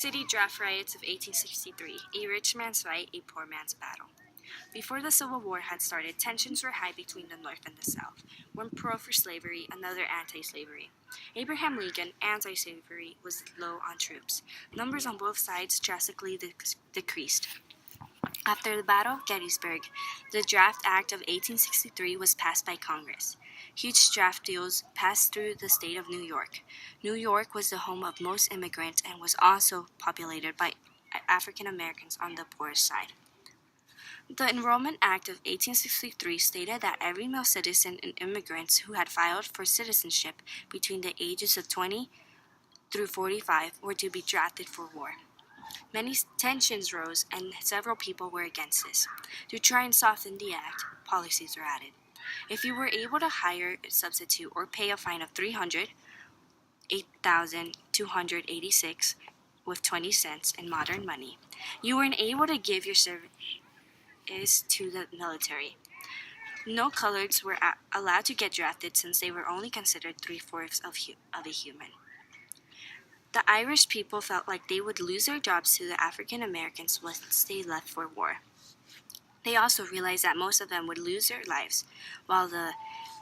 City Draft Riots of 1863, a rich man's fight, a poor man's battle. Before the Civil War had started, tensions were high between the North and the South. One pro for slavery, another anti slavery. Abraham Lincoln, anti slavery, was low on troops. Numbers on both sides drastically decreased. After the Battle of Gettysburg, the Draft Act of 1863 was passed by Congress. Huge draft deals passed through the state of New York. New York was the home of most immigrants and was also populated by African Americans on the poorest side. The Enrollment Act of 1863 stated that every male citizen and immigrants who had filed for citizenship between the ages of 20 through 45 were to be drafted for war. Many tensions rose, and several people were against this. To try and soften the act, policies were added. If you were able to hire a substitute or pay a fine of $8,286 with 20 cents in modern money, you were able to give your service to the military. No coloreds were allowed to get drafted since they were only considered three-fourths of a human. The Irish people felt like they would lose their jobs to the African Americans once they left for war. They also realized that most of them would lose their lives, while the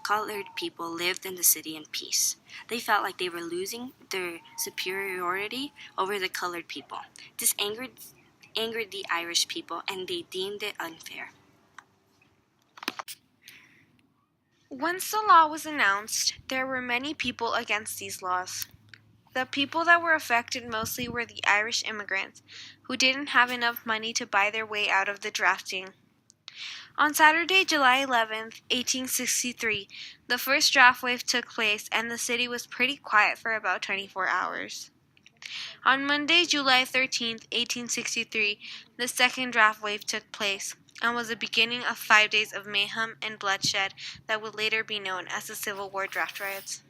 colored people lived in the city in peace. They felt like they were losing their superiority over the colored people. This angered the Irish people, and they deemed it unfair. Once the law was announced, there were many people against these laws. The people that were affected mostly were the Irish immigrants, who didn't have enough money to buy their way out of the drafting. On Saturday, July 11, 1863, the first draft wave took place, and the city was pretty quiet for about 24 hours. On Monday, July 13, 1863, the second draft wave took place, and was the beginning of 5 days of mayhem and bloodshed that would later be known as the Civil War draft riots.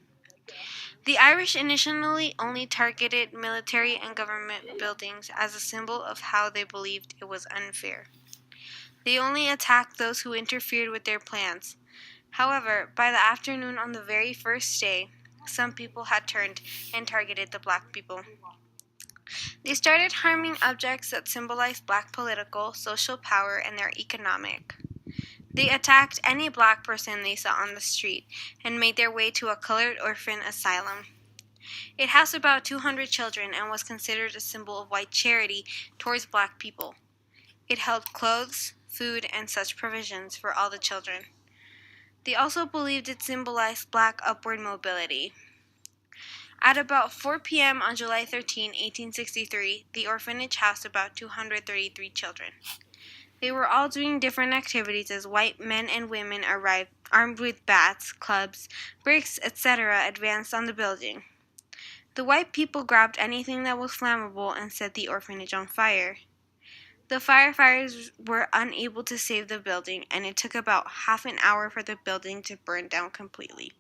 The Irish initially only targeted military and government buildings as a symbol of how they believed it was unfair. They only attacked those who interfered with their plans. However, by the afternoon on the very first day, some people had turned and targeted the black people. They started harming objects that symbolized black political, social power, and their economic. They attacked any black person they saw on the street and made their way to a colored orphan asylum. It housed about 200 children and was considered a symbol of white charity towards black people. It held clothes, food, and such provisions for all the children. They also believed it symbolized black upward mobility. At about 4 p.m. on July 13, 1863, the orphanage housed about 233 children. They were all doing different activities as white men and women arrived armed with bats, clubs, bricks, etc. advanced on the building. The white people grabbed anything that was flammable and set the orphanage on fire. The firefighters were unable to save the building, and it took about half an hour for the building to burn down completely.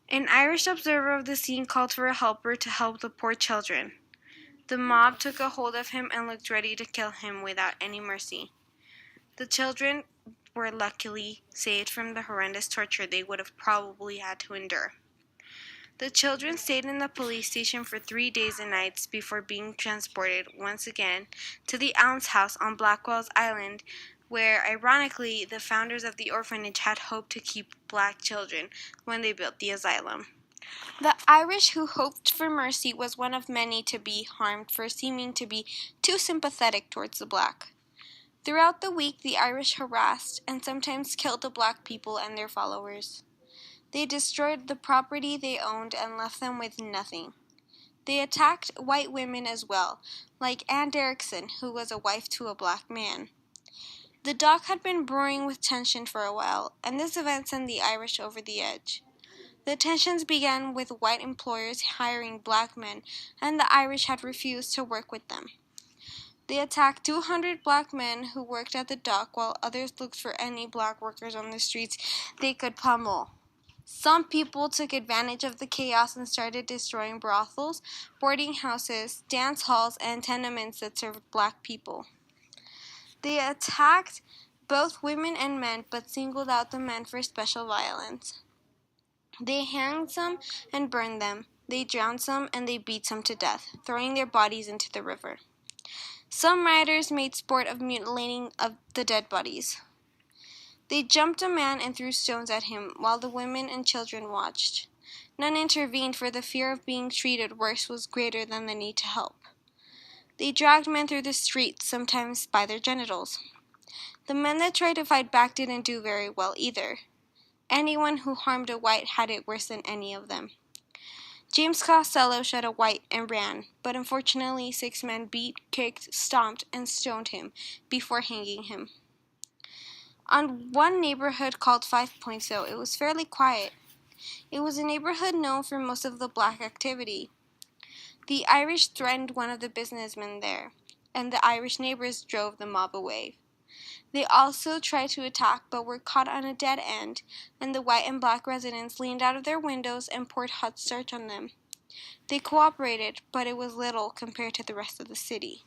An Irish observer of the scene called for a helper to help the poor children. The mob took a hold of him and looked ready to kill him without any mercy. The children were luckily saved from the horrendous torture they would have probably had to endure. The children stayed in the police station for 3 days and nights before being transported once again to the almshouse on Blackwell's Island, where, ironically, the founders of the orphanage had hoped to keep black children when they built the asylum. The Irish who hoped for mercy was one of many to be harmed for seeming to be too sympathetic towards the black. Throughout the week, the Irish harassed and sometimes killed the black people and their followers. They destroyed the property they owned and left them with nothing. They attacked white women as well, like Ann Derrickson, who was a wife to a black man. The dock had been brewing with tension for a while, and this event sent the Irish over the edge. The tensions began with white employers hiring black men, and the Irish had refused to work with them. They attacked 200 black men who worked at the dock, while others looked for any black workers on the streets they could pummel. Some people took advantage of the chaos and started destroying brothels, boarding houses, dance halls, and tenements that served black people. They attacked both women and men, but singled out the men for special violence. They hanged some and burned them. They drowned some and they beat some to death, throwing their bodies into the river. Some rioters made sport of mutilating of the dead bodies. They jumped a man and threw stones at him, while the women and children watched. None intervened, for the fear of being treated worse was greater than the need to help. They dragged men through the streets, sometimes by their genitals. The men that tried to fight back didn't do very well either. Anyone who harmed a white had it worse than any of them. James Costello shot a white and ran, but unfortunately 6 men beat, kicked, stomped, and stoned him before hanging him. On one neighborhood called 5 Points, though, it was fairly quiet. It was a neighborhood known for most of the black activity. The Irish threatened one of the businessmen there, and the Irish neighbors drove the mob away. They also tried to attack, but were caught on a dead end, and the white and black residents leaned out of their windows and poured hot starch on them. They cooperated, but it was little compared to the rest of the city.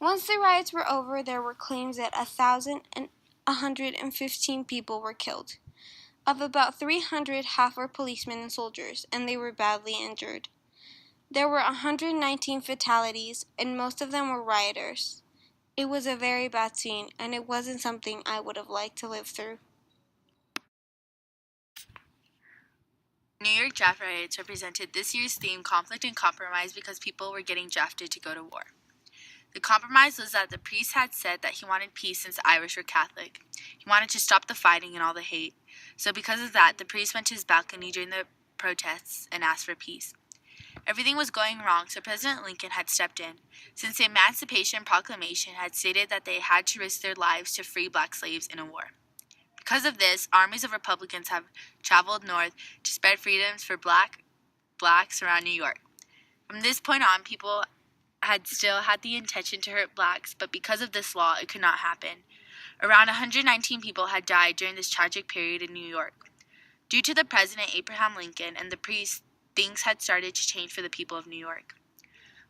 Once the riots were over, there were claims that 1,115 people were killed. Of about 300, half were policemen and soldiers, and they were badly injured. There were 119 fatalities, and most of them were rioters. It was a very bad scene, and it wasn't something I would have liked to live through. New York draft riots represented this year's theme, conflict and compromise, because people were getting drafted to go to war. The compromise was that the priest had said that he wanted peace since the Irish were Catholic. He wanted to stop the fighting and all the hate. So because of that, the priest went to his balcony during the protests and asked for peace. Everything was going wrong, so President Lincoln had stepped in, since the Emancipation Proclamation had stated that they had to risk their lives to free black slaves in a war. Because of this, armies of Republicans have traveled north to spread freedoms for blacks around New York. From this point on, people had still had the intention to hurt blacks, but because of this law, it could not happen. Around 119 people had died during this tragic period in New York. Due to the President Abraham Lincoln and the priest, things had started to change for the people of New York.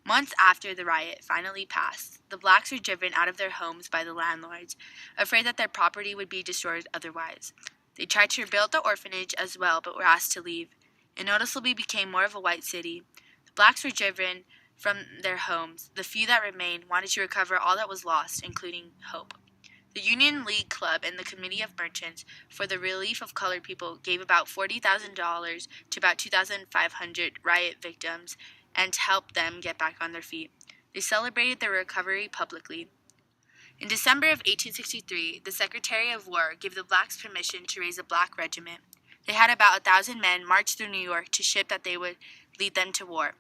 Months after the riot finally passed, the blacks were driven out of their homes by the landlords, afraid that their property would be destroyed otherwise. They tried to rebuild the orphanage as well, but were asked to leave. It noticeably became more of a white city. The blacks were driven from their homes. The few that remained wanted to recover all that was lost, including hope. The Union League Club and the Committee of Merchants for the Relief of Colored People gave about $40,000 to about 2,500 riot victims and to help them get back on their feet. They celebrated their recovery publicly. In December of 1863, the Secretary of War gave the blacks permission to raise a black regiment. They had about 1,000 men march through New York to ship that they would lead them to war.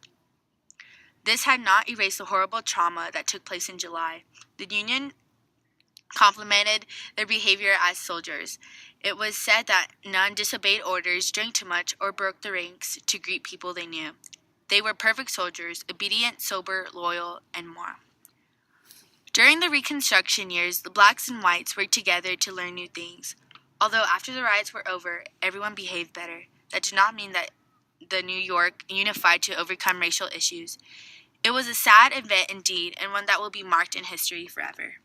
This had not erased the horrible trauma that took place in July. The Union complimented their behavior as soldiers. It was said that none disobeyed orders, drank too much, or broke the ranks to greet people they knew. They were perfect soldiers, obedient, sober, loyal, and more. During the Reconstruction years, the blacks and whites worked together to learn new things. Although after the riots were over, everyone behaved better. That did not mean that the New York unified to overcome racial issues. It was a sad event indeed, and one that will be marked in history forever.